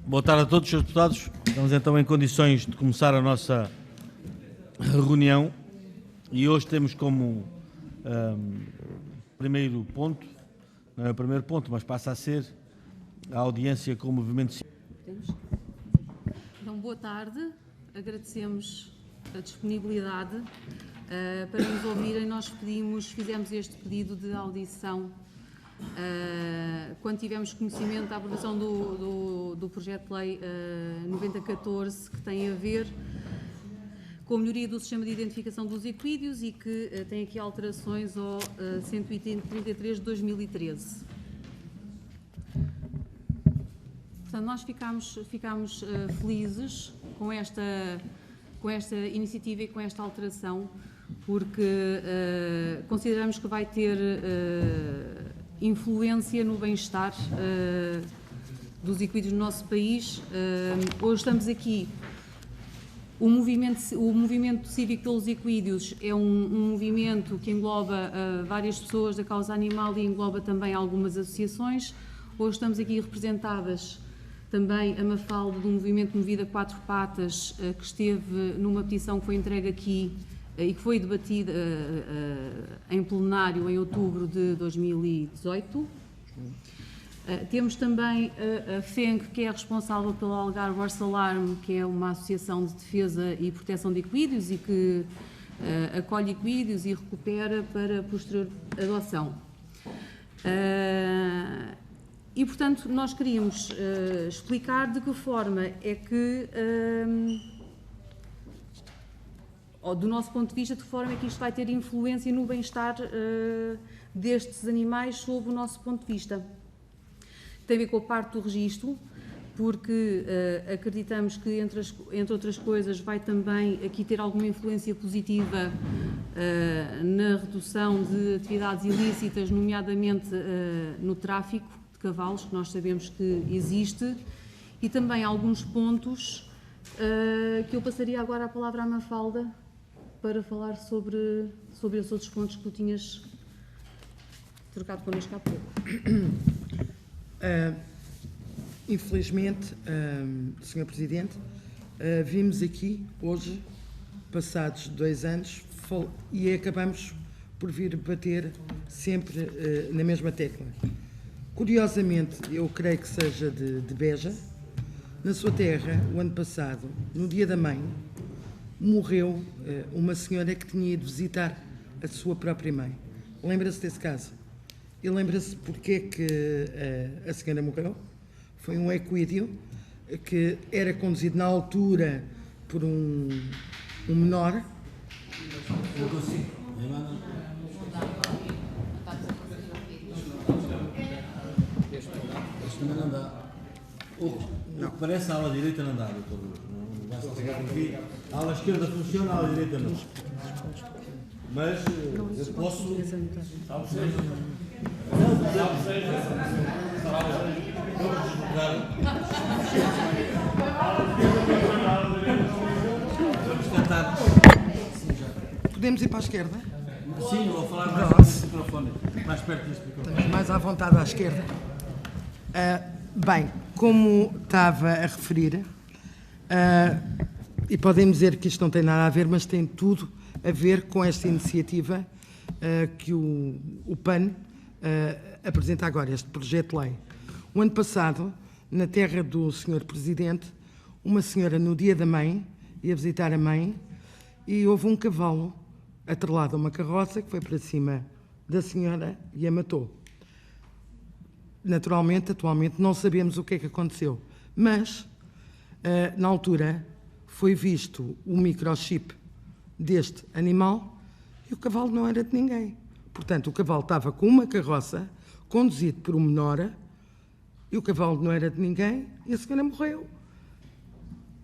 Boa tarde a todos, Srs. Deputados. Estamos então em condições de começar a nossa reunião e hoje temos como primeiro ponto, não é o primeiro ponto, mas passa a ser a audiência com o Movimento Cívico. Então, boa tarde. Agradecemos a disponibilidade para nos ouvirem. Nós fizemos este pedido de audição quando tivemos conhecimento da aprovação do projeto de lei 9014, que tem a ver com a melhoria do sistema de identificação dos equídeos e que tem aqui alterações ao 133 de 2013. Portanto, nós ficámos felizes com esta iniciativa e com esta alteração, porque consideramos que vai ter influência no bem-estar dos equídeos no nosso país. Hoje estamos aqui. O movimento cívico pelos equídeos é um movimento que engloba várias pessoas da causa animal e engloba também algumas associações. Hoje estamos aqui representadas também a Mafalda, do movimento Movida Quatro Patas, que esteve numa petição que foi entregue aqui e que foi debatida em plenário em outubro de 2018. Temos também a FENG, que é responsável pelo Algarve Horse Alarm, que é uma associação de defesa e proteção de equídeos e que acolhe equídeos e recupera para posterior adoção. E, portanto, nós queríamos explicar de que forma é que, do nosso ponto de vista, de que forma é que isto vai ter influência no bem-estar destes animais sob o nosso ponto de vista. Tem a ver com a parte do registro, porque acreditamos que, entre outras coisas, vai também aqui ter alguma influência positiva na redução de atividades ilícitas, nomeadamente no tráfico de cavalos, que nós sabemos que existe, e também alguns pontos que eu passaria agora a palavra à Mafalda para falar sobre os outros pontos que tu tinhas trocado connosco há pouco. Infelizmente, Sr. Presidente, vimos aqui hoje, passados 2 anos, e acabamos por vir bater sempre na mesma tecla. Curiosamente, eu creio que seja de Beja, na sua terra, o ano passado, no Dia da Mãe, morreu uma senhora que tinha ido visitar a sua própria mãe. Lembra-se desse caso? E lembra-se porque é que a senhora morreu? Foi um equídeo que era conduzido na altura por um menor. Eu consigo. Este também não dá. O que parece a ala direita não dá, doutor. Não vai-se pegar aqui. A ala esquerda funciona, a ala direita não. Mas eu posso. Vamos tentar. Podemos ir para a esquerda? Sim, vou falar mais perto do microfone. Mais perto deste microfone. Estamos mais à vontade à esquerda. Bem, como estava a referir, e podem dizer que isto não tem nada a ver, mas tem tudo a ver com esta iniciativa que o PAN apresenta agora, este projeto de lei. O ano passado, na terra do Sr. Presidente, uma senhora, no Dia da Mãe, ia visitar a mãe e houve um cavalo atrelado a uma carroça que foi para cima da senhora e a matou. Naturalmente, atualmente, não sabemos o que é que aconteceu, mas, na altura, foi visto o microchip deste animal e o cavalo não era de ninguém. Portanto, o cavalo estava com uma carroça, conduzido por um menor, e o cavalo não era de ninguém e a senhora morreu.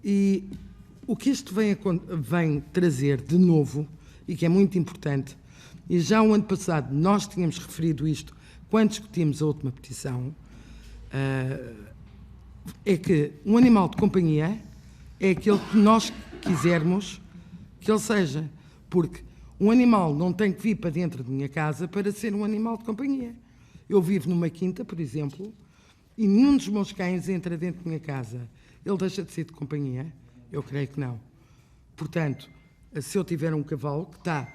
E o que isto vem trazer de novo, e que é muito importante, e já o ano passado nós tínhamos referido isto quando discutimos a última petição, é que um animal de companhia é aquele que nós quisermos que ele seja, porque um animal não tem que vir para dentro de minha casa para ser um animal de companhia. Eu vivo numa quinta, por exemplo, e nenhum dos meus cães entra dentro da minha casa, ele deixa de ser de companhia? Eu creio que não. Portanto, se eu tiver um cavalo que está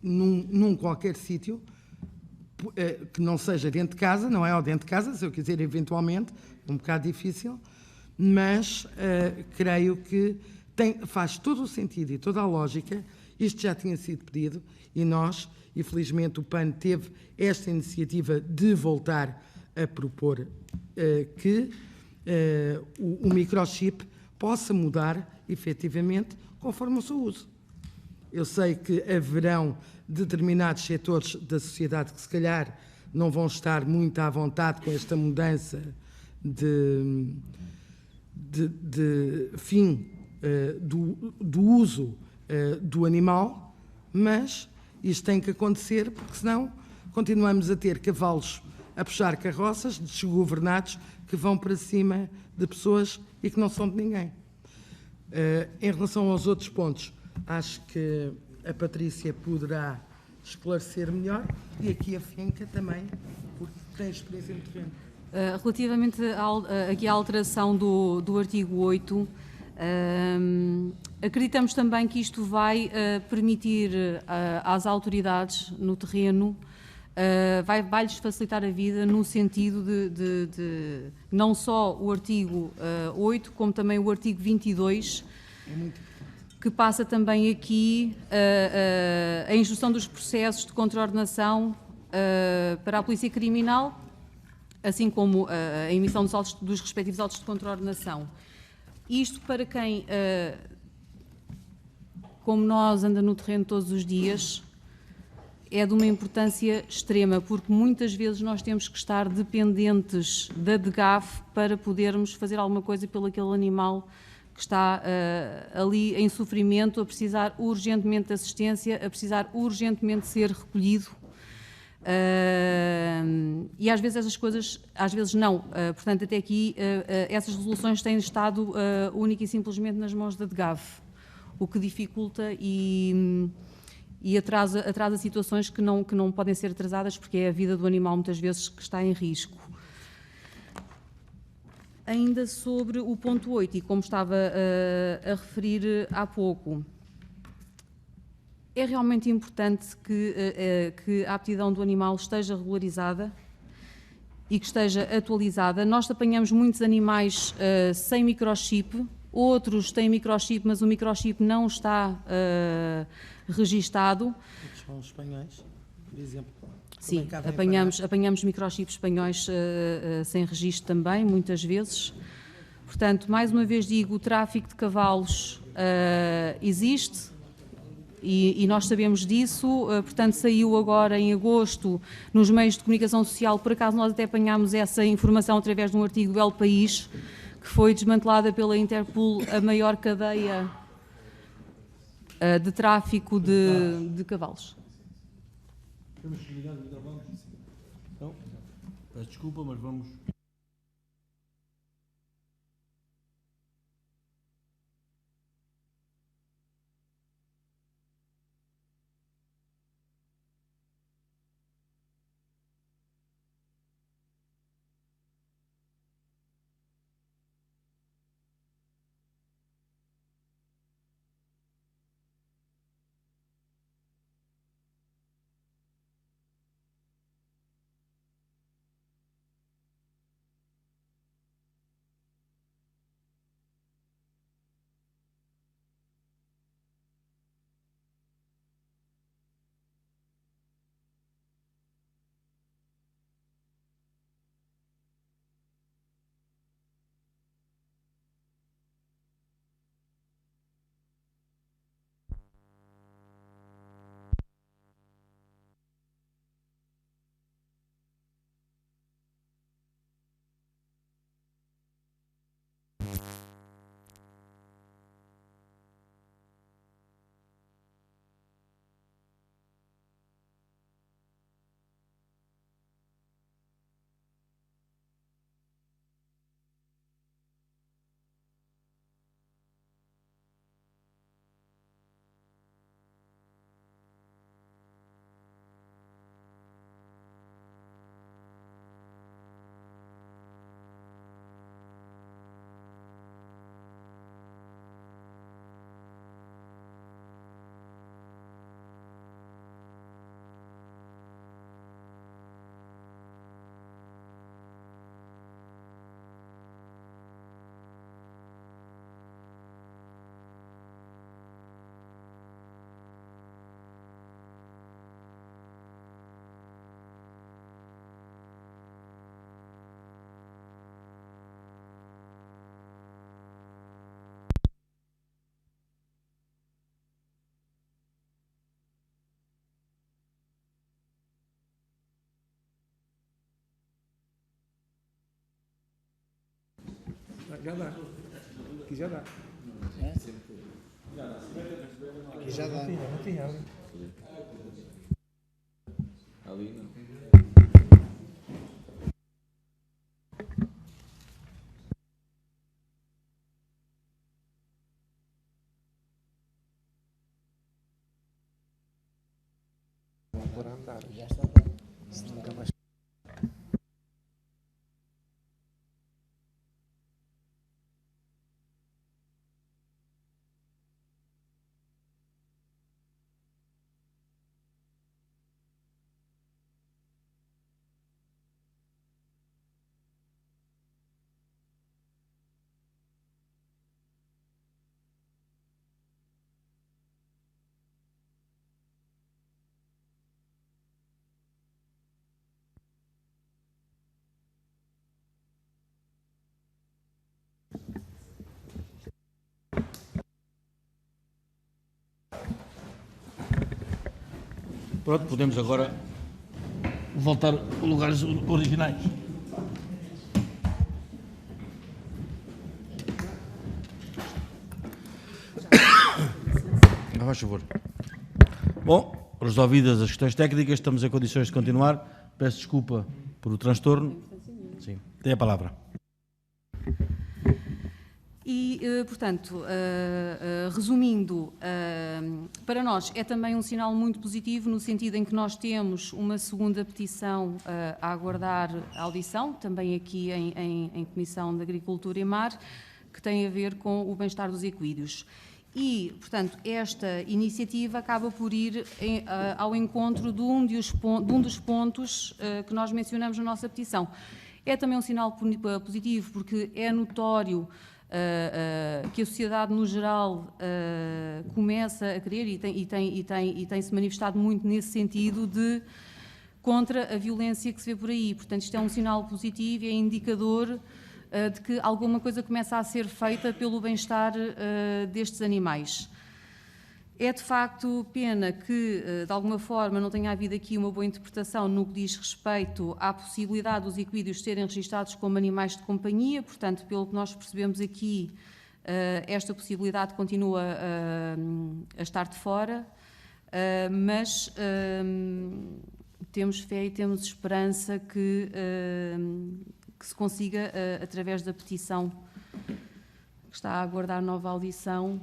num qualquer sítio, que não seja dentro de casa, não é ao dentro de casa, se eu quiser eventualmente, um bocado difícil, mas creio que faz todo o sentido e toda a lógica. Isto já tinha sido pedido e nós, infelizmente, o PAN teve esta iniciativa de voltar a propor que o microchip possa mudar, efetivamente, conforme o seu uso. Eu sei que haverão determinados setores da sociedade que, se calhar, não vão estar muito à vontade com esta mudança de fim do uso do animal, mas isto tem que acontecer, porque senão continuamos a ter cavalos a puxar carroças desgovernados que vão para cima de pessoas e que não são de ninguém. Em relação aos outros pontos, acho que a Patrícia poderá esclarecer melhor e aqui a Fienca também, porque tem experiência no terreno. Relativamente aqui à alteração do artigo 8, acreditamos também que isto vai permitir às autoridades no terreno, vai-lhes facilitar a vida no sentido de não só o artigo 8, como também o artigo 22, que passa também aqui a instrução dos processos de contraordenação para a Polícia Criminal, assim como a emissão dos respectivos autos de contraordenação. Isto para quem, como nós, anda no terreno todos os dias, é de uma importância extrema, porque muitas vezes nós temos que estar dependentes da DGAF para podermos fazer alguma coisa pelo aquele animal que está ali em sofrimento, a precisar urgentemente de assistência, a precisar urgentemente de ser recolhido. E às vezes essas coisas, às vezes não. Portanto, até aqui essas resoluções têm estado única e simplesmente nas mãos da DGAF, o que dificulta e atrasa situações que não podem ser atrasadas, porque é a vida do animal muitas vezes que está em risco. Ainda sobre o ponto 8, e como estava a referir há pouco, é realmente importante que a aptidão do animal esteja regularizada e que esteja atualizada. Nós apanhamos muitos animais sem microchip, outros têm microchip, mas o microchip não está registado. São os espanhóis, por exemplo. Sim, apanhamos microchips espanhóis sem registro também, muitas vezes. Portanto, mais uma vez digo, o tráfico de cavalos existe e nós sabemos disso. Portanto, saiu agora em agosto nos meios de comunicação social, por acaso nós até apanhámos essa informação através de um artigo do El País, que foi desmantelada pela Interpol a maior cadeia de tráfico de cavalos. Temos que ligar o microfone? Não? Peço desculpa, mas vamos... Já dá. Aqui já dá. Aqui já dá. Não tinha ali. Ali não. Por andar. Já está. Se nunca mais. Pronto, podemos agora voltar aos lugares originais. Faz favor. Bom, resolvidas as questões técnicas, estamos em condições de continuar. Peço desculpa por o transtorno. Sim, tem a palavra. E, portanto, resumindo, para nós é também um sinal muito positivo no sentido em que nós temos uma segunda petição a aguardar a audição, também aqui em Comissão de Agricultura e Mar, que tem a ver com o bem-estar dos equídeos. E, portanto, esta iniciativa acaba por ir ao encontro de um dos pontos que nós mencionamos na nossa petição. É também um sinal positivo porque é notório que a sociedade no geral começa a querer e tem-se manifestado muito nesse sentido de contra a violência que se vê por aí. Portanto, isto é um sinal positivo e é indicador de que alguma coisa começa a ser feita pelo bem-estar destes animais. É de facto pena que, de alguma forma, não tenha havido aqui uma boa interpretação no que diz respeito à possibilidade dos equídeos serem registados como animais de companhia, portanto, pelo que nós percebemos aqui, esta possibilidade continua a estar de fora, mas temos fé e temos esperança que se consiga, através da petição que está a aguardar nova audição,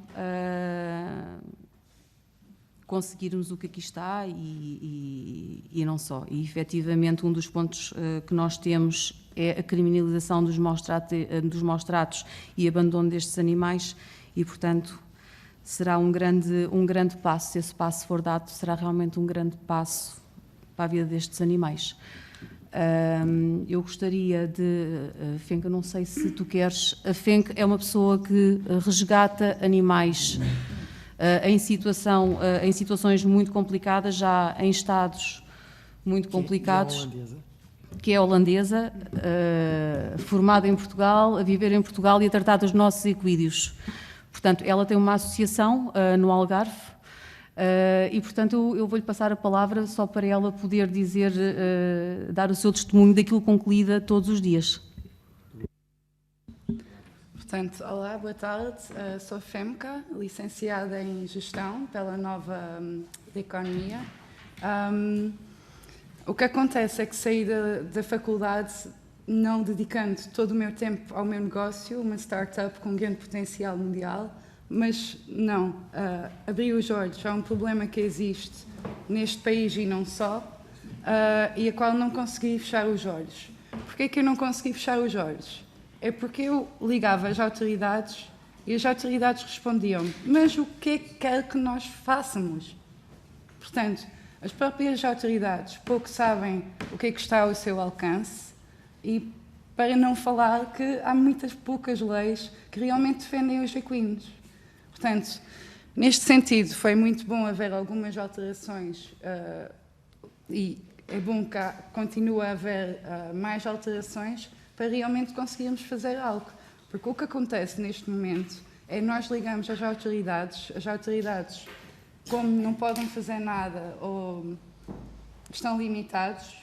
conseguirmos o que aqui está e não só. E, efetivamente, um dos pontos que nós temos é a criminalização dos maus-tratos e abandono destes animais e, portanto, será um grande passo. Se esse passo for dado, será realmente um grande passo para a vida destes animais. Eu gostaria de... Fenca, não sei se tu queres... A Fenca é uma pessoa que resgata animais em situações muito complicadas, já em estados muito complicados, que é holandesa, formada em Portugal, a viver em Portugal e a tratar dos nossos equídeos. Portanto, ela tem uma associação no Algarve e, portanto, eu vou-lhe passar a palavra só para ela poder dizer, dar o seu testemunho daquilo com que lida todos os dias. Portanto, olá, boa tarde. Sou Femca, licenciada em Gestão pela Nova de Economia. O que acontece é que saí da faculdade não dedicando todo o meu tempo ao meu negócio, uma startup com grande potencial mundial, mas não, abri os olhos a um problema que existe neste país e não só, e a qual não consegui fechar os olhos. Porquê é que eu não consegui fechar os olhos? É porque eu ligava às autoridades e as autoridades respondiam-me: mas o que é que quer que nós façamos? Portanto, as próprias autoridades pouco sabem o que é que está ao seu alcance e, para não falar, que há muitas poucas leis que realmente defendem os equinos. Portanto, neste sentido, foi muito bom haver algumas alterações e é bom que continue a haver mais alterações para realmente conseguirmos fazer algo. Porque o que acontece neste momento é nós ligamos às autoridades, como não podem fazer nada ou estão limitados,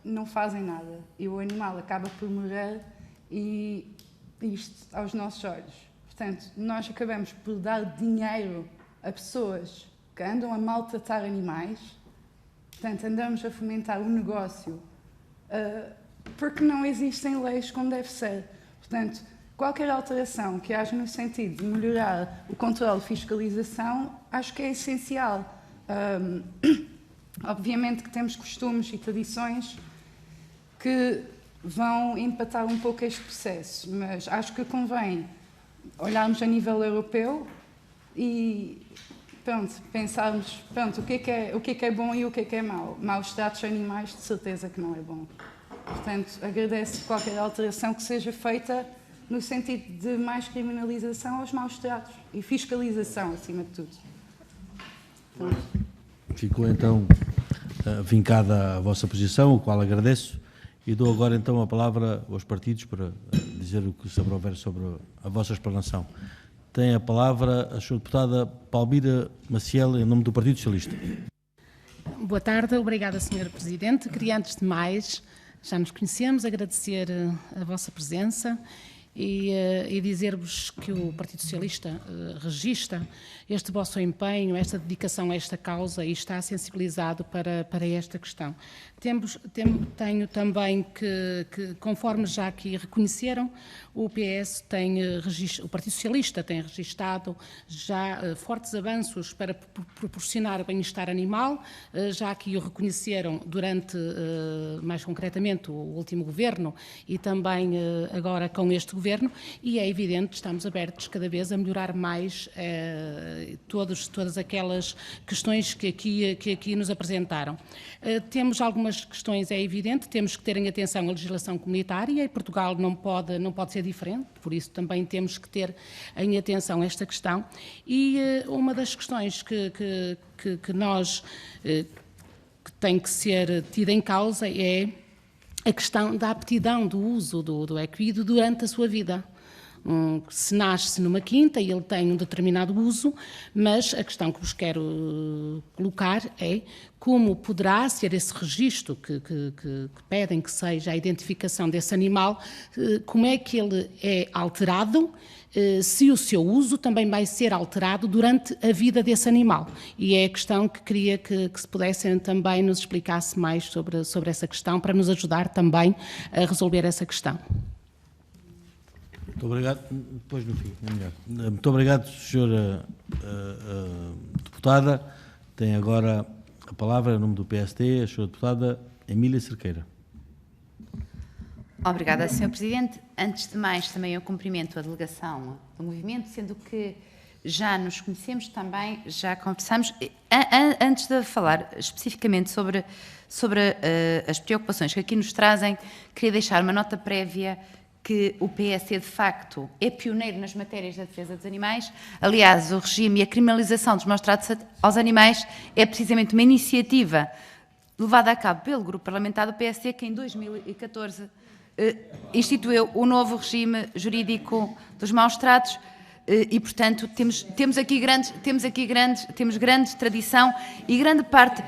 não fazem nada. E o animal acaba por morrer e isto aos nossos olhos. Portanto, nós acabamos por dar dinheiro a pessoas que andam a maltratar animais, portanto, andamos a fomentar o negócio, porque não existem leis como deve ser. Portanto, qualquer alteração que haja no sentido de melhorar o controle e fiscalização, acho que é essencial. Obviamente que temos costumes e tradições que vão empatar um pouco este processo, mas acho que convém olharmos a nível europeu e pensarmos o que é bom e o que é mau. Maus tratos a animais, de certeza que não é bom. Portanto, agradeço qualquer alteração que seja feita no sentido de mais criminalização aos maus tratos e fiscalização, acima de tudo. Ficou então vincada a vossa posição, o qual agradeço, e dou agora então a palavra aos partidos para dizer o que houver sobre a vossa explanação. Tem a palavra a Sra. Deputada Palmira Maciel, em nome do Partido Socialista. Boa tarde, obrigada, Sr. Presidente. Queria, antes de mais, já nos conhecemos, agradecer a vossa presença e dizer-vos que o Partido Socialista registra este vosso empenho, esta dedicação a esta causa e está sensibilizado para esta questão. Tenho também que, conforme já aqui reconheceram, o PS o Partido Socialista tem registado já fortes avanços para proporcionar bem-estar animal, já aqui o reconheceram durante, mais concretamente, o último governo e também agora com este governo, e é evidente que estamos abertos cada vez a melhorar mais todas aquelas questões que aqui nos apresentaram. Temos algumas questões, é evidente, temos que ter em atenção a legislação comunitária e Portugal não pode ser diferente, por isso também temos que ter em atenção esta questão. E uma das questões que tem que ser tida em causa é a questão da aptidão do uso do equídeo durante a sua vida. Se nasce numa quinta e ele tem um determinado uso, mas a questão que vos quero colocar é como poderá ser esse registro que pedem que seja a identificação desse animal, como é que ele é alterado, se o seu uso também vai ser alterado durante a vida desse animal. E é a questão que queria que se pudessem também nos explicasse mais sobre essa questão, para nos ajudar também a resolver essa questão. Muito obrigado. Depois no fim, é melhor. Muito obrigado, Sra. Deputada. Tem agora a palavra, em nome do PSD, a Sra. Deputada Emília Cerqueira. Obrigada, Sr. Presidente. Antes de mais, também eu cumprimento a delegação do movimento, sendo que já nos conhecemos também, já conversamos. Antes de falar especificamente sobre as preocupações que aqui nos trazem, queria deixar uma nota prévia que o PSD, de facto, é pioneiro nas matérias da defesa dos animais. Aliás, o regime e a criminalização dos maus tratos aos animais é precisamente uma iniciativa levada a cabo pelo grupo parlamentar do PSD, que em 2014 instituiu o novo regime jurídico dos maus tratos e, portanto, temos grande tradição e grande parte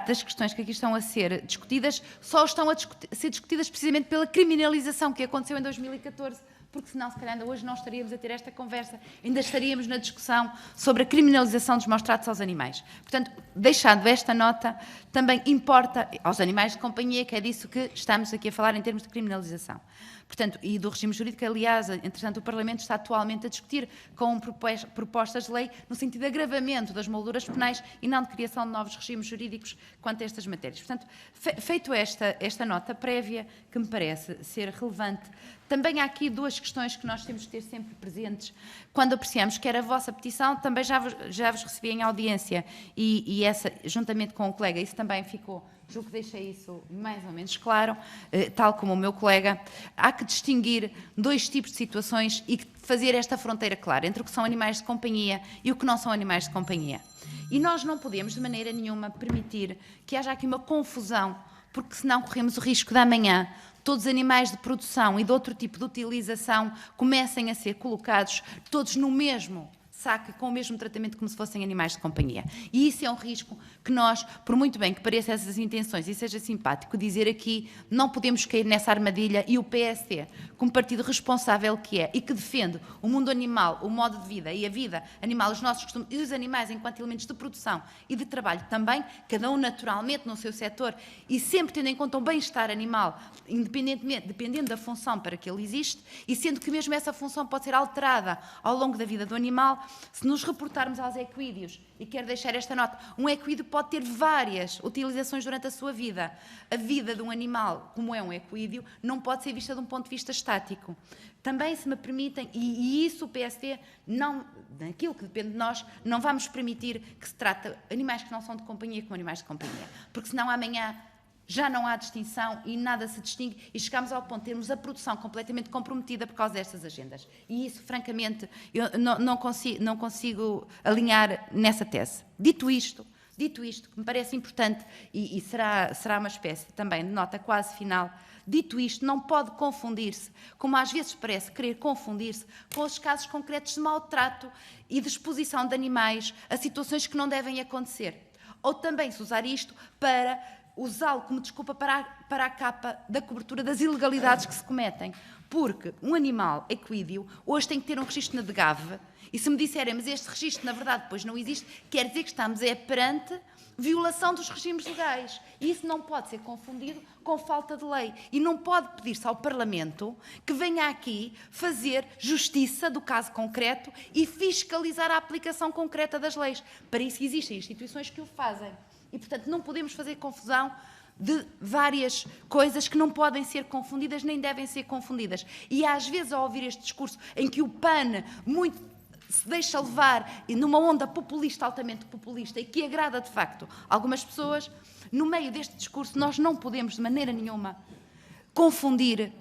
das questões que aqui estão a ser discutidas só estão a ser discutidas precisamente pela criminalização que aconteceu em 2014, porque senão, se calhar, ainda hoje não estaríamos a ter esta conversa, ainda estaríamos na discussão sobre a criminalização dos maus tratos aos animais. Portanto, deixando esta nota, também importa aos animais de companhia, que é disso que estamos aqui a falar em termos de criminalização. Portanto, e do regime jurídico, aliás, entretanto, o Parlamento está atualmente a discutir com propostas de lei no sentido de agravamento das molduras penais e não de criação de novos regimes jurídicos quanto a estas matérias. Portanto, feito esta nota prévia, que me parece ser relevante, também há aqui duas questões que nós temos de ter sempre presentes quando apreciamos, quer a vossa petição, também já vos recebi em audiência e essa, juntamente com o colega, isso também ficou, julgo que deixei isso mais ou menos claro, tal como o meu colega, há que distinguir dois tipos de situações e fazer esta fronteira clara entre o que são animais de companhia e o que não são animais de companhia. E nós não podemos, de maneira nenhuma, permitir que haja aqui uma confusão, porque senão corremos o risco de amanhã todos os animais de produção e de outro tipo de utilização comecem a ser colocados todos no mesmo saque com o mesmo tratamento como se fossem animais de companhia. E isso é um risco que nós, por muito bem que pareçam essas intenções e seja simpático dizer aqui, não podemos cair nessa armadilha, e o PSD, como partido responsável que é e que defende o mundo animal, o modo de vida e a vida animal, os nossos costumes e os animais enquanto elementos de produção e de trabalho também, cada um naturalmente no seu setor e sempre tendo em conta o bem-estar animal, dependendo da função para que ele existe, e sendo que mesmo essa função pode ser alterada ao longo da vida do animal. Se nos reportarmos aos equídeos, e quero deixar esta nota, um equídeo pode ter várias utilizações durante a sua vida. A vida de um animal, como é um equídeo, não pode ser vista de um ponto de vista estático. Também, se me permitem, e isso o PSD, não, naquilo que depende de nós, não vamos permitir que se trate animais que não são de companhia como animais de companhia, porque senão amanhã já não há distinção e nada se distingue e chegamos ao ponto de termos a produção completamente comprometida por causa destas agendas. E isso, francamente, eu não consigo alinhar nessa tese. Dito isto, que me parece importante e será uma espécie também de nota quase final, dito isto, não pode confundir-se, como às vezes parece querer confundir-se, com os casos concretos de maltrato e de exposição de animais a situações que não devem acontecer. Ou também se usar isto para usá-lo como desculpa para a capa da cobertura das ilegalidades que se cometem. Porque um animal equídeo hoje tem que ter um registro na DGAV, e se me disserem, mas este registro na verdade depois não existe, quer dizer que estamos perante violação dos regimes legais. E isso não pode ser confundido com falta de lei. E não pode pedir-se ao Parlamento que venha aqui fazer justiça do caso concreto e fiscalizar a aplicação concreta das leis. Para isso existem instituições que o fazem. E, portanto, não podemos fazer confusão de várias coisas que não podem ser confundidas nem devem ser confundidas. E, às vezes, ao ouvir este discurso em que o PAN muito se deixa levar numa onda populista, altamente populista, e que agrada, de facto, algumas pessoas, no meio deste discurso nós não podemos, de maneira nenhuma, confundir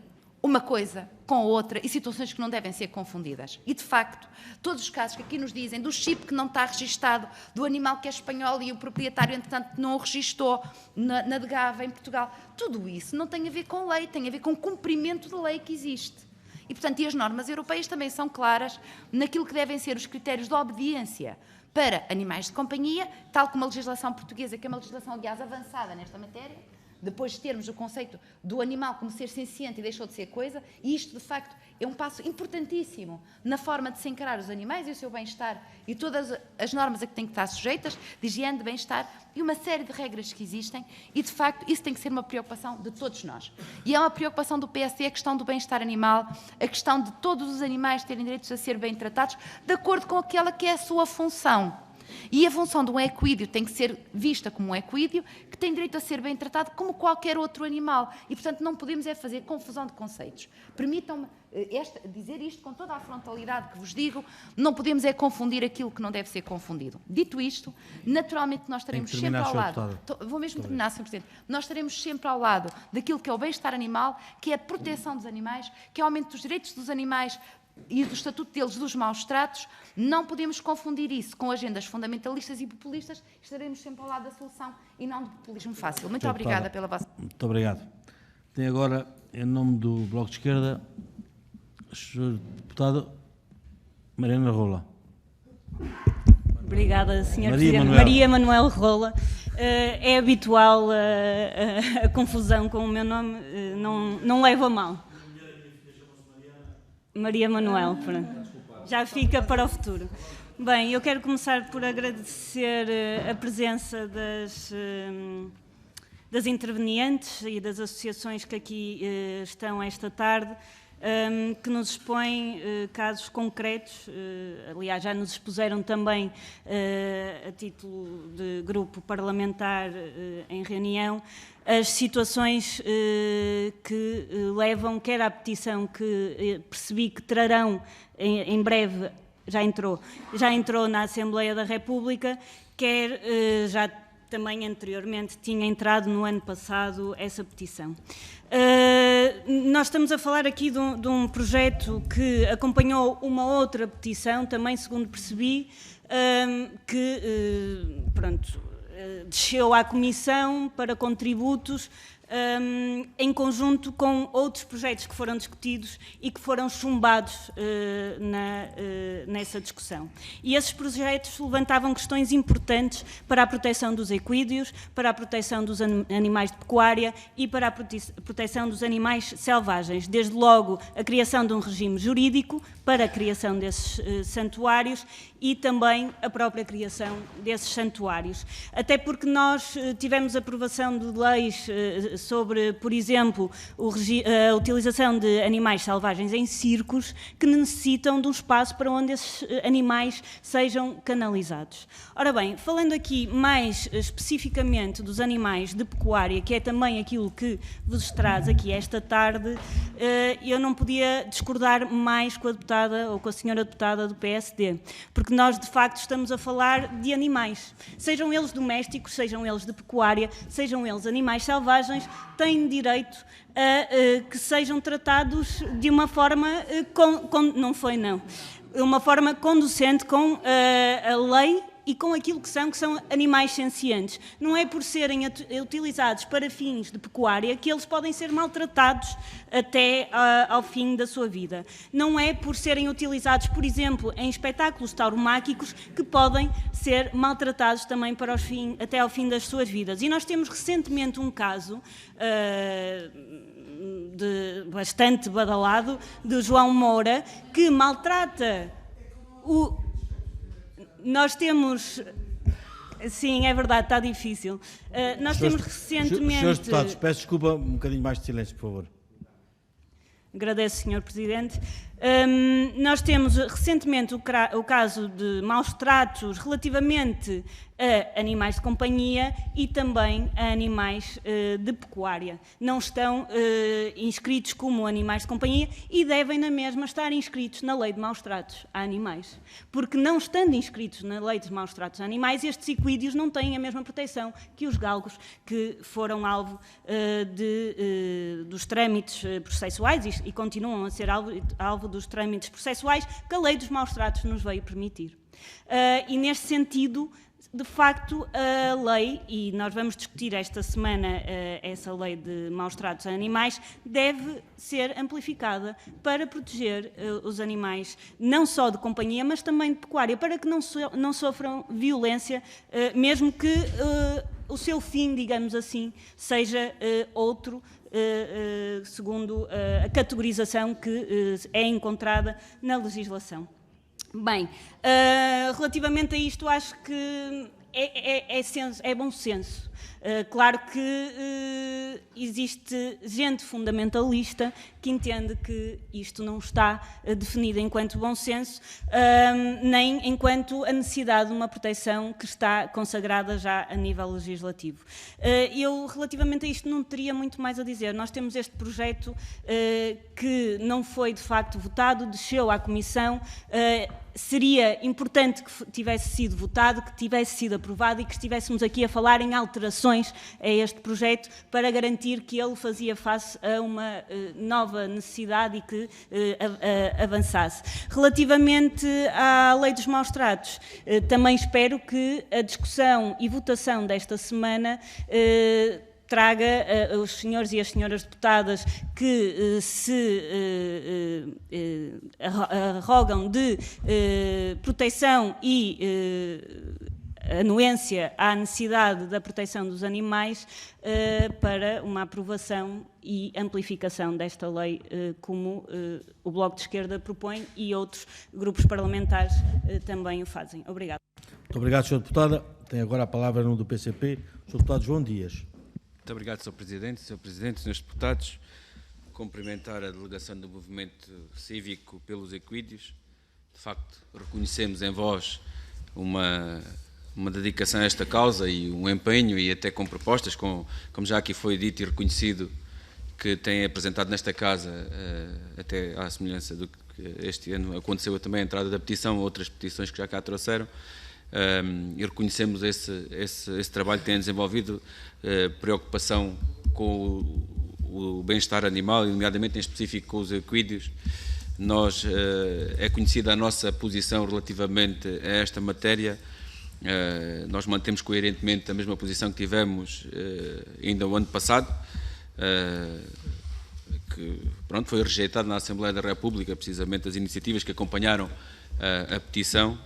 uma coisa com a outra e situações que não devem ser confundidas. E, de facto, todos os casos que aqui nos dizem do chip que não está registado, do animal que é espanhol e o proprietário, entretanto, não o registou na DGAV em Portugal, tudo isso não tem a ver com lei, tem a ver com o cumprimento de lei que existe. E, portanto, as normas europeias também são claras naquilo que devem ser os critérios de obediência para animais de companhia, tal como a legislação portuguesa, que é uma legislação, aliás, avançada nesta matéria, depois de termos o conceito do animal como ser senciente e deixou de ser coisa, e isto, de facto, é um passo importantíssimo na forma de se encarar os animais e o seu bem-estar e todas as normas a que têm que estar sujeitas, de higiene, de bem-estar e uma série de regras que existem, e, de facto, isso tem que ser uma preocupação de todos nós. E é uma preocupação do PSD a questão do bem-estar animal, a questão de todos os animais terem direitos a ser bem tratados, de acordo com aquela que é a sua função. E a função de um equídeo tem que ser vista como um equídeo que tem direito a ser bem tratado como qualquer outro animal. E, portanto, não podemos fazer confusão de conceitos. Permitam-me dizer isto com toda a frontalidade que vos digo, não podemos confundir aquilo que não deve ser confundido. Dito isto, naturalmente nós estaremos sempre ao lado. Vou mesmo terminar, Sr. Presidente. Nós estaremos sempre ao lado daquilo que é o bem-estar animal, que é a proteção dos animais, que é o aumento dos direitos dos animais e do estatuto deles dos maus tratos. Não podemos confundir isso com agendas fundamentalistas e populistas. Estaremos sempre ao lado da solução e não do populismo fácil. Muito obrigada pela vossa... Muito obrigado. Tem agora, em nome do Bloco de Esquerda, o Sr. Deputado Mariana Rola. Obrigada, Sr. Presidente. Maria Manuel Rola. É habitual a confusão com o meu nome, não levo a mal. Maria Manuel, já fica para o futuro. Bem, eu quero começar por agradecer a presença das intervenientes e das associações que aqui estão esta tarde, que nos expõem casos concretos, aliás, já nos expuseram também a título de grupo parlamentar em reunião, as situações que levam, quer à petição que percebi que trarão em breve, já entrou na Assembleia da República, quer já também anteriormente tinha entrado no ano passado essa petição. Nós estamos a falar aqui de um projeto que acompanhou uma outra petição, também segundo percebi, que, desceu à Comissão para contributos em conjunto com outros projetos que foram discutidos e que foram chumbados nessa discussão. E esses projetos levantavam questões importantes para a proteção dos equídeos, para a proteção dos animais de pecuária e para a proteção dos animais selvagens. Desde logo, a criação de um regime jurídico para a criação desses santuários e também a própria criação desses santuários. Até porque nós tivemos aprovação de leis sobre, por exemplo, a utilização de animais selvagens em circos que necessitam de um espaço para onde esses animais sejam canalizados. Ora bem, falando aqui mais especificamente dos animais de pecuária, que é também aquilo que vos traz aqui esta tarde, eu não podia discordar mais com a deputada ou com a senhora deputada do PSD, porque nós de facto estamos a falar de animais, sejam eles domésticos, sejam eles de pecuária, sejam eles animais selvagens, têm direito a que sejam tratados de uma forma uma forma conducente com a lei e com aquilo que são animais sencientes. Não é por serem utilizados para fins de pecuária que eles podem ser maltratados até ao fim da sua vida. Não é por serem utilizados, por exemplo, em espetáculos tauromáquicos que podem ser maltratados também até ao fim das suas vidas. E nós temos recentemente um caso bastante badalado de João Moura, que maltrata Nós temos... Sim, é verdade, está difícil. Nós temos recentemente... Senhores deputados, peço desculpa, um bocadinho mais de silêncio, por favor. Agradeço, Sr. Presidente. Nós temos recentemente o caso de maus tratos relativamente a animais de companhia e também a animais de pecuária. Não estão inscritos como animais de companhia e devem na mesma estar inscritos na lei de maus tratos a animais. Porque não estando inscritos na lei de maus tratos a animais, estes equídeos não têm a mesma proteção que os galgos que foram alvo dos trâmites processuais e continuam a ser alvo dos trâmites processuais que a lei dos maus tratos nos veio permitir. E neste sentido, de facto, a lei, e nós vamos discutir esta semana essa lei de maus tratos a animais, deve ser amplificada para proteger os animais, não só de companhia, mas também de pecuária, para que não sofram violência, mesmo que o seu fim, digamos assim, seja outro, segundo a categorização que é encontrada na legislação. Bem, relativamente a isto, acho que é bom senso. Claro que existe gente fundamentalista que entende que isto não está definido enquanto bom senso, nem enquanto a necessidade de uma proteção que está consagrada já a nível legislativo. Eu, relativamente a isto, não teria muito mais a dizer. Nós temos este projeto que não foi, de facto, votado, desceu à Comissão. Seria importante que tivesse sido votado, que tivesse sido aprovado e que estivéssemos aqui a falar em alterações a este projeto para garantir que ele fazia face a uma nova necessidade e que avançasse. Relativamente à lei dos maus tratos, também espero que a discussão e votação desta semana traga os senhores e as senhoras deputadas que se arrogam de proteção e anuência à necessidade da proteção dos animais para uma aprovação e amplificação desta lei, como o Bloco de Esquerda propõe e outros grupos parlamentares também o fazem. Obrigada. Muito obrigado, Sr. Deputada. Tem agora a palavra no do PCP, o Sr. Deputado João Dias. Muito obrigado, Sr. Presidente, Srs. Deputados. Cumprimentar a delegação do Movimento Cívico pelos Equídeos. De facto, reconhecemos em vós uma dedicação a esta causa e um empenho e até com propostas, como já aqui foi dito e reconhecido, que têm apresentado nesta Casa, até à semelhança do que este ano aconteceu também a entrada da petição, outras petições que já cá trouxeram. E reconhecemos esse trabalho que têm desenvolvido, preocupação com o bem-estar animal, e nomeadamente em específico com os equídeos. É conhecida a nossa posição relativamente a esta matéria. Nós mantemos coerentemente a mesma posição que tivemos ainda o ano passado. que pronto, foi rejeitado na Assembleia da República, precisamente as iniciativas que acompanharam a petição,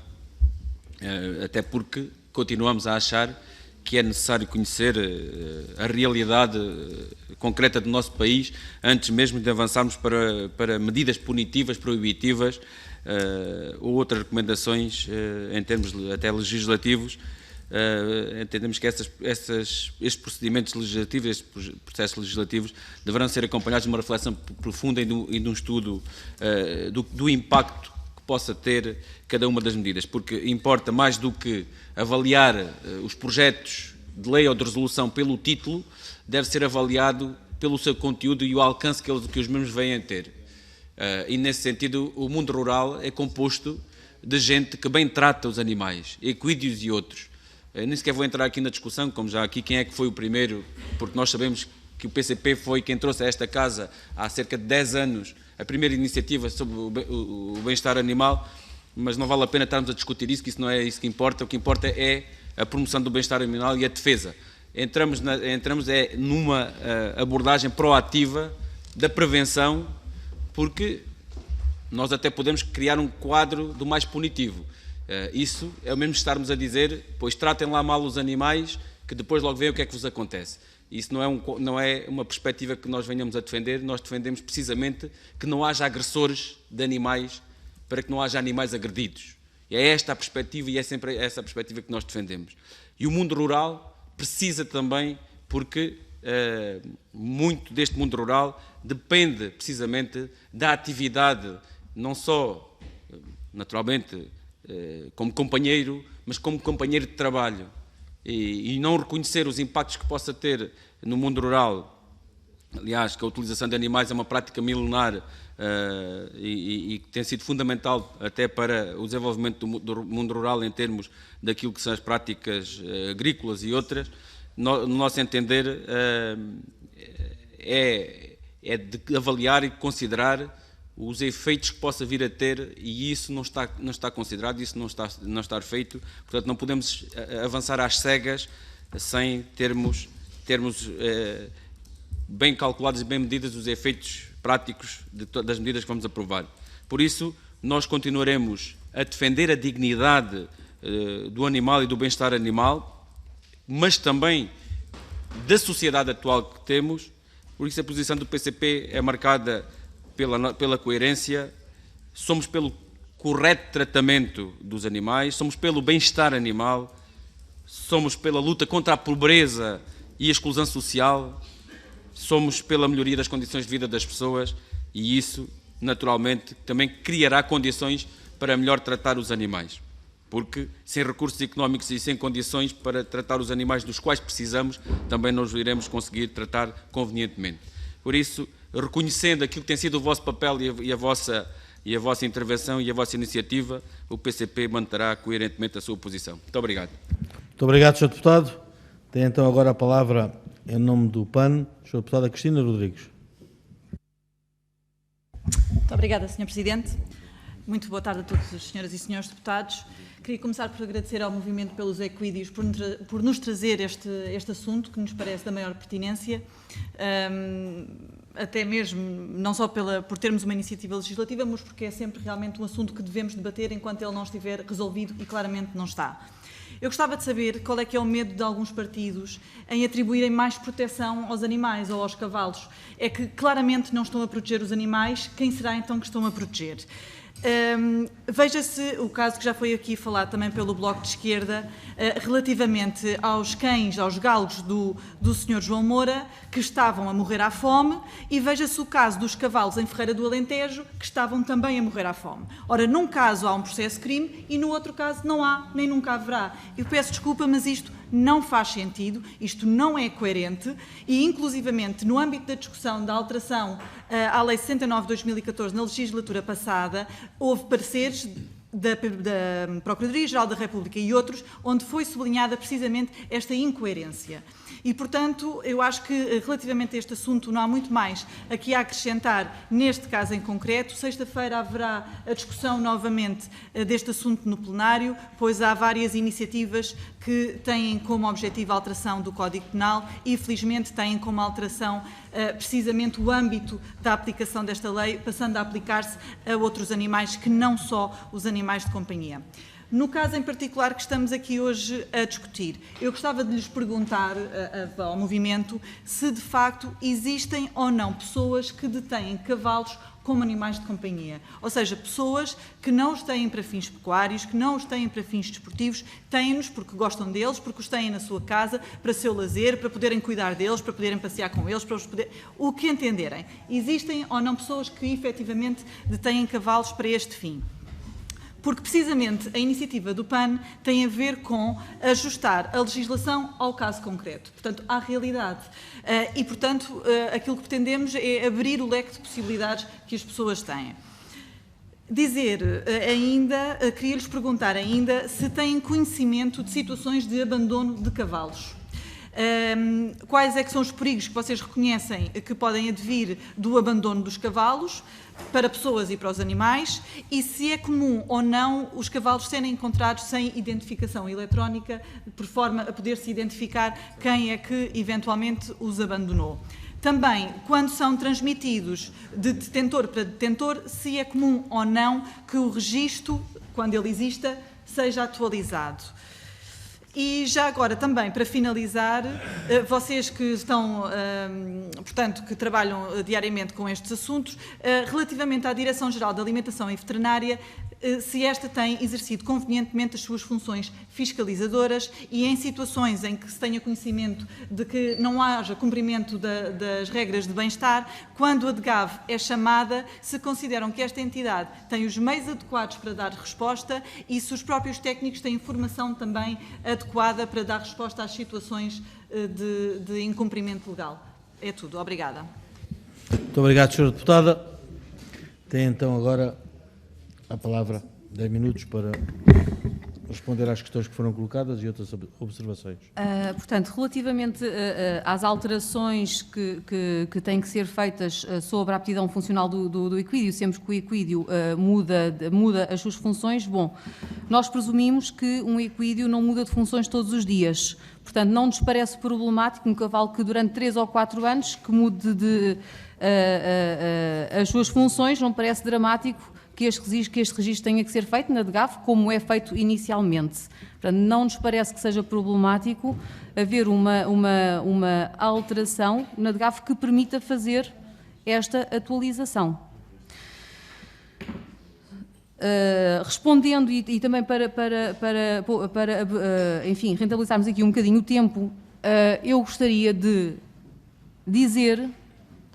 até porque continuamos a achar que é necessário conhecer a realidade concreta do nosso país antes mesmo de avançarmos para medidas punitivas, proibitivas ou outras recomendações em termos até legislativos. Entendemos que estes procedimentos legislativos, estes processos legislativos, deverão ser acompanhados de uma reflexão profunda e de um estudo do impacto que possa ter cada uma das medidas, porque importa mais do que avaliar os projetos de lei ou de resolução pelo título, deve ser avaliado pelo seu conteúdo e o alcance que os mesmos vêm a ter. E nesse sentido, o mundo rural é composto de gente que bem trata os animais, equídeos e outros. Eu nem sequer vou entrar aqui na discussão, como já aqui, quem é que foi o primeiro, porque nós sabemos que o PCP foi quem trouxe a esta casa há cerca de 10 anos a primeira iniciativa sobre o bem-estar animal, mas não vale a pena estarmos a discutir isso, que isso não é isso que importa. O que importa é a promoção do bem-estar animal e a defesa. Entramos numa abordagem proativa da prevenção, porque nós até podemos criar um quadro do mais punitivo. Isso é o mesmo estarmos a dizer, pois tratem lá mal os animais, que depois logo veem o que é que vos acontece. Isso não é uma perspectiva que nós venhamos a defender. Nós defendemos precisamente que não haja agressores de animais, para que não haja animais agredidos. E é esta a perspectiva e é sempre essa a perspectiva que nós defendemos. E o mundo rural precisa também, porque muito deste mundo rural depende precisamente da atividade, não só, naturalmente, como companheiro, mas como companheiro de trabalho. E não reconhecer os impactos que possa ter no mundo rural, aliás, que a utilização de animais é uma prática milenar e que tem sido fundamental até para o desenvolvimento do mundo rural em termos daquilo que são as práticas agrícolas e outras, no nosso entender, é de avaliar e considerar os efeitos que possa vir a ter, e isso não está considerado, isso não está feito. Portanto, não podemos avançar às cegas sem termos bem calculados e bem medidos os efeitos práticos das medidas que vamos aprovar. Por isso, nós continuaremos a defender a dignidade do animal e do bem-estar animal, mas também da sociedade atual que temos. Por isso a posição do PCP é marcada pela coerência. Somos pelo correto tratamento dos animais, somos pelo bem-estar animal, somos pela luta contra a pobreza e a exclusão social, somos pela melhoria das condições de vida das pessoas, e isso, naturalmente, também criará condições para melhor tratar os animais. Porque sem recursos económicos e sem condições para tratar os animais dos quais precisamos, também não os iremos conseguir tratar convenientemente. Por isso, reconhecendo aquilo que tem sido o vosso papel e a vossa intervenção e a vossa iniciativa, o PCP manterá coerentemente a sua posição. Muito obrigado. Muito obrigado, Sr. Deputado. Tem então agora a palavra, em nome do PAN, a Sra. Deputada Cristina Rodrigues. Muito obrigada, Sr. Presidente. Muito boa tarde a todos as senhoras e senhores deputados. Queria começar por agradecer ao Movimento pelos Equídeos por nos trazer este assunto, que nos parece da maior pertinência, até mesmo, não só por termos uma iniciativa legislativa, mas porque é sempre realmente um assunto que devemos debater enquanto ele não estiver resolvido, e claramente não está. Eu gostava de saber qual é que é o medo de alguns partidos em atribuírem mais proteção aos animais ou aos cavalos. É que claramente não estão a proteger os animais. Quem será então que estão a proteger? Veja-se o caso que já foi aqui falado também pelo Bloco de Esquerda, relativamente aos cães, aos galos do Sr. João Moura, que estavam a morrer à fome, e veja-se o caso dos cavalos em Ferreira do Alentejo, que estavam também a morrer à fome. Ora, num caso há um processo de crime e no outro caso não há, nem nunca haverá. Eu peço desculpa, mas isto não faz sentido, isto não é coerente, e inclusivamente no âmbito da discussão da alteração à Lei 69 de 2014, na legislatura passada, houve pareceres da Procuradoria-Geral da República e outros, onde foi sublinhada precisamente esta incoerência. E, portanto, eu acho que relativamente a este assunto não há muito mais aqui a acrescentar neste caso em concreto. Sexta-feira haverá a discussão novamente deste assunto no plenário, pois há várias iniciativas que têm como objetivo a alteração do Código Penal e, felizmente, têm como alteração precisamente o âmbito da aplicação desta lei, passando a aplicar-se a outros animais que não só os animais de companhia. No caso em particular que estamos aqui hoje a discutir, eu gostava de lhes perguntar ao movimento se de facto existem ou não pessoas que detêm cavalos como animais de companhia. Ou seja, pessoas que não os têm para fins pecuários, que não os têm para fins desportivos, têm-nos porque gostam deles, porque os têm na sua casa, para seu lazer, para poderem cuidar deles, para poderem passear com eles, para os poder... o que entenderem. Existem ou não pessoas que efetivamente detêm cavalos para este fim? Porque, precisamente, a iniciativa do PAN tem a ver com ajustar a legislação ao caso concreto, portanto, à realidade. E, portanto, aquilo que pretendemos é abrir o leque de possibilidades que as pessoas têm. Dizer ainda, queria-lhes perguntar ainda se têm conhecimento de situações de abandono de cavalos. Quais é que são os perigos que vocês reconhecem que podem advir do abandono dos cavalos para pessoas e para os animais, e se é comum ou não os cavalos serem encontrados sem identificação eletrónica, por forma a poder-se identificar quem é que eventualmente os abandonou. Também, quando são transmitidos de detentor para detentor, se é comum ou não que o registro, quando ele exista, seja atualizado. E já agora também, para finalizar, vocês que estão, portanto, que trabalham diariamente com estes assuntos, relativamente à Direção-Geral da Alimentação e Veterinária, se esta tem exercido convenientemente as suas funções fiscalizadoras e em situações em que se tenha conhecimento de que não haja cumprimento das regras de bem-estar, quando a DGAV é chamada, se consideram que esta entidade tem os meios adequados para dar resposta e se os próprios técnicos têm informação também adequada para dar resposta às situações de incumprimento legal. É tudo. Obrigada. Muito obrigado, Sra. Deputada. Tem então agora a palavra 10 minutos para responder às questões que foram colocadas e outras observações. Portanto, relativamente às alterações que têm que ser feitas sobre a aptidão funcional do equídeo, sempre que o equídeo muda as suas funções, bom, nós presumimos que um equídeo não muda de funções todos os dias. Portanto, não nos parece problemático um cavalo que durante 3 ou 4 anos que mude as suas funções, não parece dramático que este registro tenha que ser feito na DGAV, como é feito inicialmente. Portanto, não nos parece que seja problemático haver uma alteração na DGAV que permita fazer esta atualização. Respondendo e também para enfim, rentabilizarmos aqui um bocadinho o tempo, eu gostaria de dizer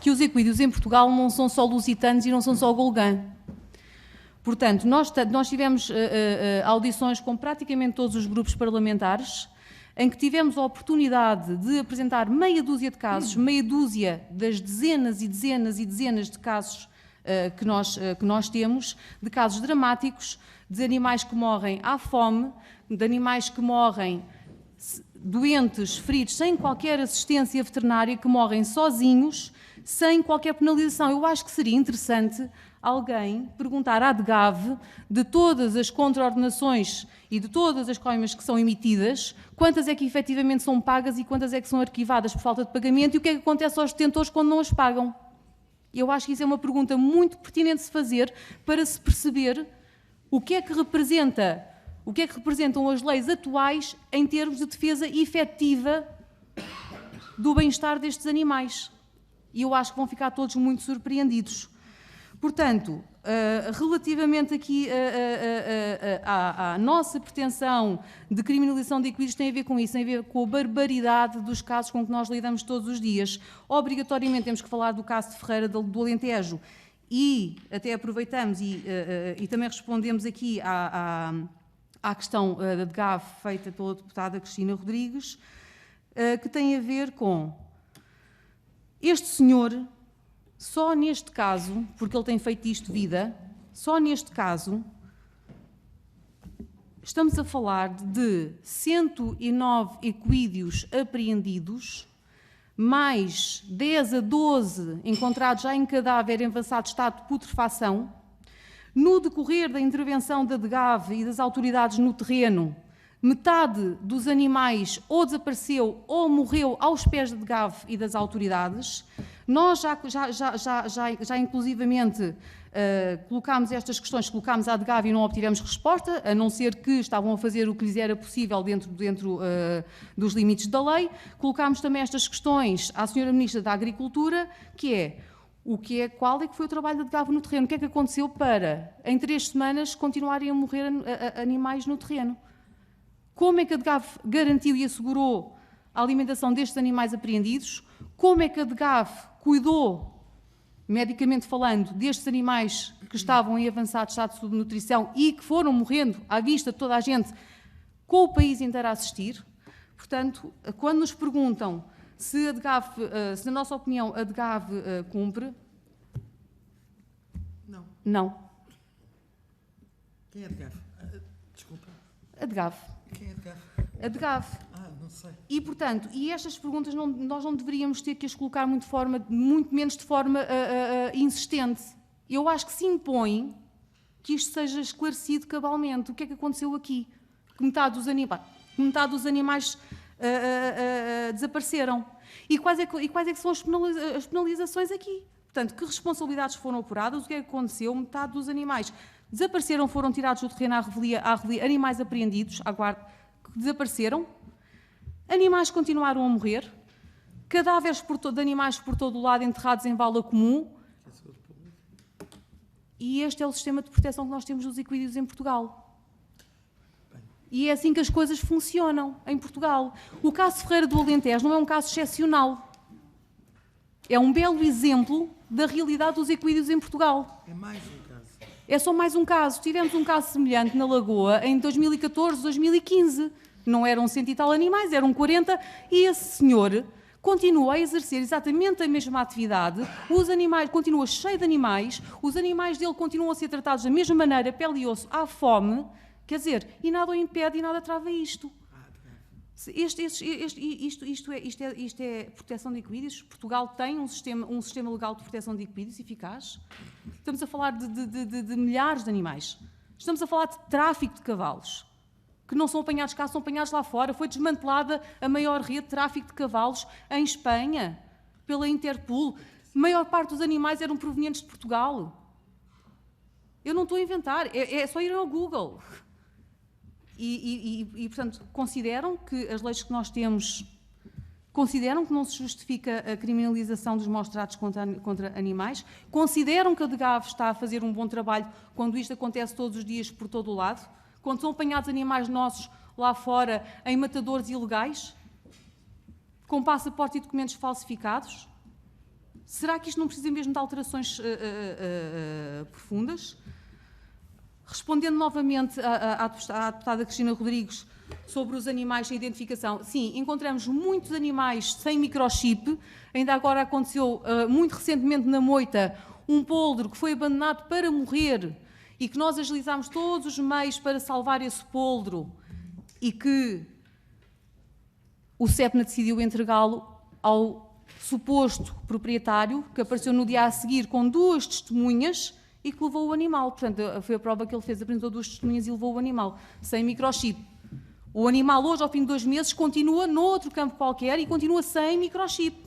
que os equídeos em Portugal não são só lusitanos e não são só golgã. Portanto, nós tivemos audições com praticamente todos os grupos parlamentares, em que tivemos a oportunidade de apresentar meia dúzia de casos, meia dúzia das dezenas e dezenas e dezenas de casos que nós temos, de casos dramáticos, de animais que morrem à fome, de animais que morrem doentes, feridos, sem qualquer assistência veterinária, que morrem sozinhos, sem qualquer penalização. Eu acho que seria interessante alguém perguntar à DGAV, de todas as contraordenações e de todas as coimas que são emitidas, quantas é que efetivamente são pagas e quantas é que são arquivadas por falta de pagamento e o que é que acontece aos detentores quando não as pagam. Eu acho que isso é uma pergunta muito pertinente de se fazer para se perceber o que é que representam as leis atuais em termos de defesa efetiva do bem-estar destes animais. E eu acho que vão ficar todos muito surpreendidos. Portanto, relativamente aqui à nossa pretensão de criminalização de equídeos, tem a ver com isso, tem a ver com a barbaridade dos casos com que nós lidamos todos os dias. Obrigatoriamente temos que falar do caso de Ferreira do Alentejo e até aproveitamos e também respondemos aqui à questão da DGAV feita pela deputada Cristina Rodrigues, que tem a ver com este senhor. Só neste caso, porque ele tem feito isto vida, só neste caso, estamos a falar de 109 equídeos apreendidos, mais 10 a 12 encontrados já em cadáver em avançado estado de putrefação. No decorrer da intervenção da DGAV e das autoridades no terreno, metade dos animais ou desapareceu ou morreu aos pés da DGAV e das autoridades. Nós já inclusivamente colocámos estas questões, colocámos à DGAV e não obtivemos resposta, a não ser que estavam a fazer o que lhes era possível dentro dos limites da lei. Colocámos também estas questões à Sra. Ministra da Agricultura, qual é que foi o trabalho da DGAV no terreno? O que é que aconteceu para, em 3 semanas, continuarem a morrer animais no terreno? Como é que a DGAV garantiu e assegurou a alimentação destes animais apreendidos? Como é que a DGAV cuidou, medicamente falando, destes animais que estavam em avançado estado de subnutrição e que foram morrendo à vista de toda a gente, com o país inteiro a assistir? Portanto, quando nos perguntam se a DGAV, se na nossa opinião a DGAV cumpre, não. Quem é a DGAV? Desculpa. A DGAV. Quem é a DGAV? A DGAV. Não sei. E, portanto, estas perguntas nós não deveríamos ter que as colocar muito menos de forma insistente. Eu acho que se impõe que isto seja esclarecido cabalmente. O que é que aconteceu aqui? Que metade dos animais desapareceram. E quais é que são as penalizações aqui? Portanto, que responsabilidades foram apuradas? O que é que aconteceu? Metade dos animais desapareceram, foram tirados do terreno à revelia, animais apreendidos, à guarda, que desapareceram. Animais continuaram a morrer. Cadáveres de animais por todo o lado, enterrados em vala comum. E este é o sistema de proteção que nós temos dos equídeos em Portugal. E é assim que as coisas funcionam em Portugal. O caso Ferreira do Alentejo não é um caso excepcional. É um belo exemplo da realidade dos equídeos em Portugal. É mais um caso. É só mais um caso. Tivemos um caso semelhante na Lagoa em 2014, 2015. Não eram 100 e tal animais, eram 40, e esse senhor continua a exercer exatamente a mesma atividade, os animais, continua cheio de animais, os animais dele continuam a ser tratados da mesma maneira, pele e osso, à fome, quer dizer, e nada o impede e nada trava isto. Isto é proteção de equídeos. Portugal tem um sistema legal de proteção de equídeos eficaz. Estamos a falar de milhares de animais. Estamos a falar de tráfico de cavalos, que não são apanhados cá, são apanhados lá fora. Foi desmantelada a maior rede de tráfico de cavalos em Espanha, pela Interpol. A maior parte dos animais eram provenientes de Portugal. Eu não estou a inventar, é só ir ao Google. Portanto, consideram que as leis que nós temos, consideram que não se justifica a criminalização dos maus-tratos contra animais, consideram que a DGAV está a fazer um bom trabalho quando isto acontece todos os dias por todo o lado, quando são apanhados animais nossos lá fora em matadores ilegais, com passaporte e documentos falsificados. Será que isto não precisa mesmo de alterações profundas? Respondendo novamente à deputada Cristina Rodrigues sobre os animais sem identificação, sim, encontramos muitos animais sem microchip. Ainda agora aconteceu, muito recentemente na Moita, um poldro que foi abandonado para morrer e que nós agilizámos todos os meios para salvar esse poldro e que o CEPNA decidiu entregá-lo ao suposto proprietário, que apareceu no dia a seguir com 2 testemunhas e que levou o animal. Portanto, foi a prova que ele fez, apresentou 2 testemunhas e levou o animal, sem microchip. O animal hoje, ao fim de 2 meses, continua noutro campo qualquer e continua sem microchip.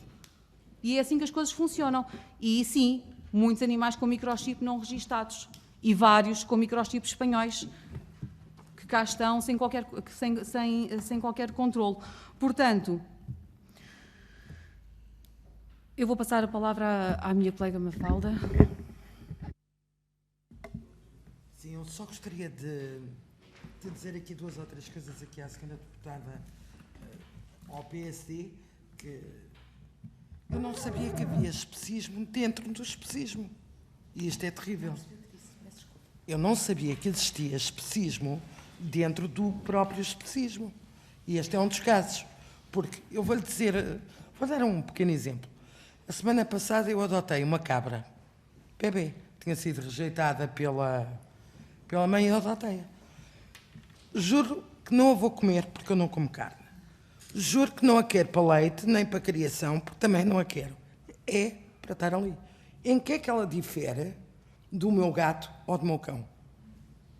E é assim que as coisas funcionam. E sim, muitos animais com microchip não registados e vários com microchips espanhóis que cá estão sem qualquer controle. Portanto, eu vou passar a palavra à minha colega Mafalda. Sim, eu só gostaria de dizer aqui 2 ou 3 coisas aqui à senhora deputada ao PSD, que eu não sabia que havia especismo dentro do especismo. E isto é terrível. Eu não sabia que existia especismo dentro do próprio especismo. E este é um dos casos. Porque eu vou-lhe dizer, vou dar um pequeno exemplo. A semana passada eu adotei uma cabra, bebê, tinha sido rejeitada pela mãe e eu adotei-a. Juro que não a vou comer porque eu não como carne. Juro que não a quero para leite, nem para criação, porque também não a quero. É para estar ali. Em que é que ela difere do meu gato ou do meu cão?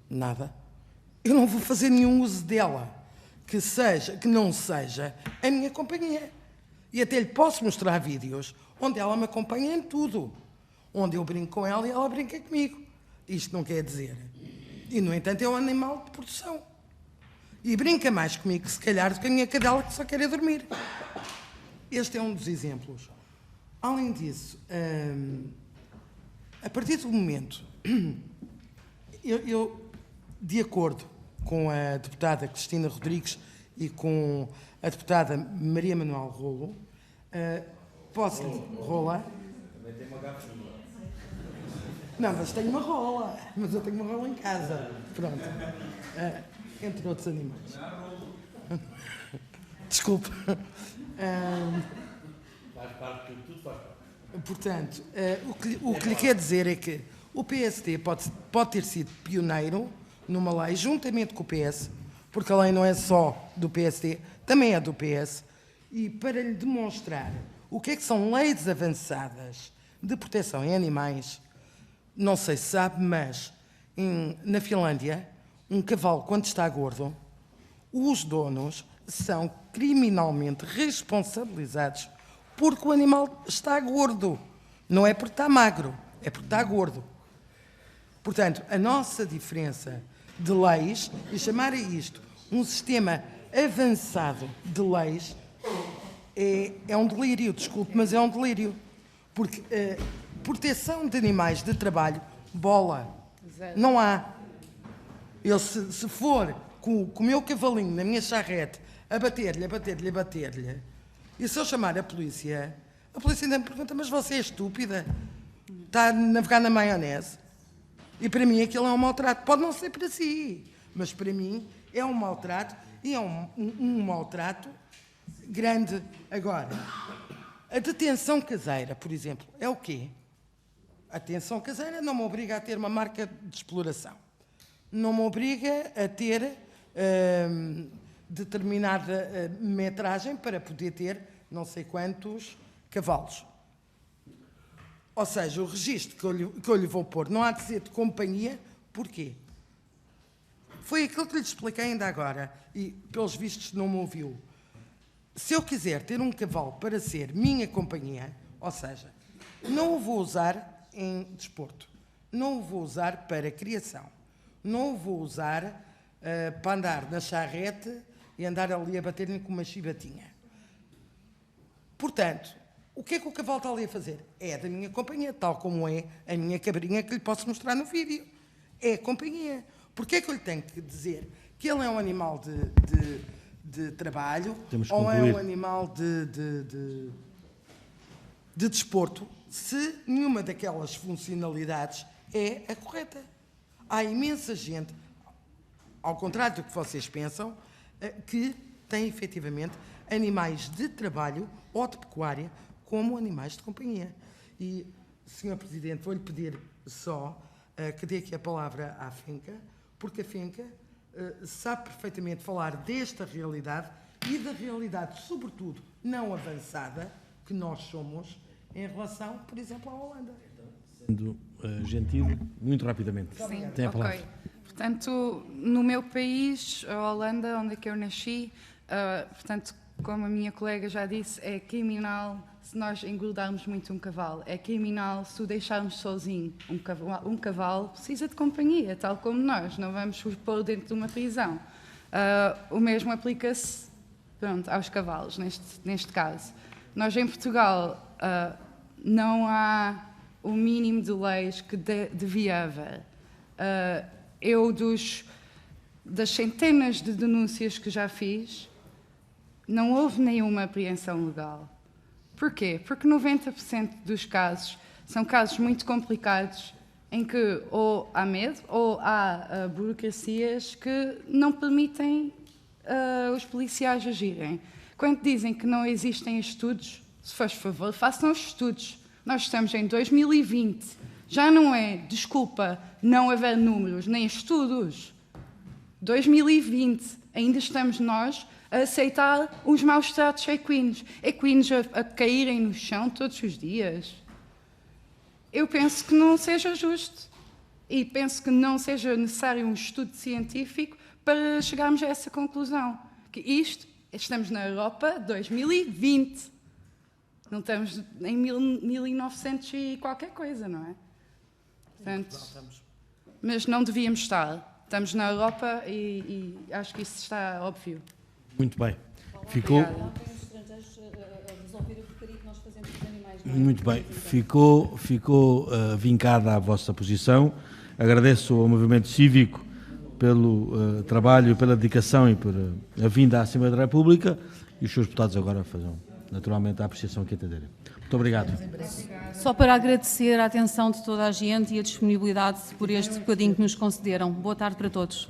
Nada. Eu não vou fazer nenhum uso dela que não seja a minha companhia. E até lhe posso mostrar vídeos onde ela me acompanha em tudo. Onde eu brinco com ela e ela brinca comigo. Isto não quer dizer. E, no entanto, é um animal de produção. E brinca mais comigo, se calhar, do que a minha cadela que só quer dormir. Este é um dos exemplos. Além disso, a partir do momento, eu, de acordo com a deputada Cristina Rodrigues e com a deputada Maria Manuel Rolo, posso... Rola? Também tem uma garrafa. Não, mas tenho uma rola. Mas eu tenho uma rola em casa. Pronto. Entre outros animais. Desculpe. Faz parte, tudo faz parte. Portanto, o que lhe quer dizer é que o PSD pode ter sido pioneiro numa lei, juntamente com o PS, porque a lei não é só do PSD, também é do PS, e para lhe demonstrar o que é que são leis avançadas de proteção em animais, não sei se sabe, mas na Finlândia, um cavalo, quando está gordo, os donos são criminalmente responsabilizados porque o animal está gordo. Não é porque está magro, é porque está gordo. Portanto, a nossa diferença de leis, e chamar a isto um sistema avançado de leis, é um delírio, desculpe, mas é um delírio. Porque proteção de animais de trabalho, bola, não há. Eu, se for com o meu cavalinho na minha charrete a bater-lhe, e se eu chamar a polícia ainda me pergunta, mas você é estúpida? Está a navegar na maionese? E para mim aquilo é um maltrato. Pode não ser para si, mas para mim é um maltrato, e é um maltrato grande. Agora, a detenção caseira, por exemplo, é o quê? A detenção caseira não me obriga a ter uma marca de exploração. Não me obriga a ter determinada metragem para poder ter não sei quantos cavalos. Ou seja, o registro que eu lhe vou pôr não há de ser de companhia. Porquê? Foi aquilo que lhe expliquei ainda agora, e pelos vistos não me ouviu. Se eu quiser ter um cavalo para ser minha companhia, ou seja, não o vou usar em desporto, não o vou usar para criação, não o vou usar para andar na charrete e andar ali a bater-lhe com uma chibatinha. Portanto, o que é que o cavalo está ali a fazer? É da minha companhia, tal como é a minha cabrinha que lhe posso mostrar no vídeo. É a companhia. Porquê é que eu lhe tenho que dizer que ele é um animal de trabalho ou é um animal de desporto, se nenhuma daquelas funcionalidades é a correta? Há imensa gente, ao contrário do que vocês pensam, que tem efetivamente animais de trabalho ou de pecuária como animais de companhia. E, Sr. Presidente, vou-lhe pedir só que dê aqui a palavra à FENCA, porque a FENCA sabe perfeitamente falar desta realidade e da realidade, sobretudo, não avançada, que nós somos em relação, por exemplo, à Holanda. Sendo gentil, muito rapidamente. Sim, Tem a palavra. ok. Portanto, no meu país, a Holanda, onde é que eu nasci, portanto, como a minha colega já disse, é criminal se nós engordarmos muito um cavalo. É criminal se o deixarmos sozinho. Um cavalo precisa de companhia, tal como nós. Não vamos o pôr dentro de uma prisão. O mesmo aplica-se, aos cavalos, neste caso. Nós, em Portugal, não há o mínimo de leis que devia haver. Das centenas de denúncias que já fiz, não houve nenhuma apreensão legal. Porquê? Porque 90% dos casos são casos muito complicados em que ou há medo ou há burocracias que não permitem os policiais agirem. Quando dizem que não existem estudos, se faz favor, façam os estudos. Nós estamos em 2020. Já não é desculpa não haver números nem estudos. 2020, ainda estamos nós a aceitar os maus tratos a equinos. Equinos a caírem no chão todos os dias. Eu penso que não seja justo. E penso que não seja necessário um estudo científico para chegarmos a essa conclusão. Que estamos na Europa 2020. Não estamos em 1900 e qualquer coisa, não é? Portanto, mas não devíamos estar. Estamos na Europa e acho que isso está óbvio. Muito bem. Ficou... Muito bem. Ficou vincada a vossa posição. Agradeço ao Movimento Cívico pelo trabalho, pela dedicação e por a vinda à Assembleia da República, e os seus deputados agora fazem naturalmente a apreciação que entenderem. Muito obrigado. Só para agradecer a atenção de toda a gente e a disponibilidade por este bocadinho que nos concederam. Boa tarde para todos.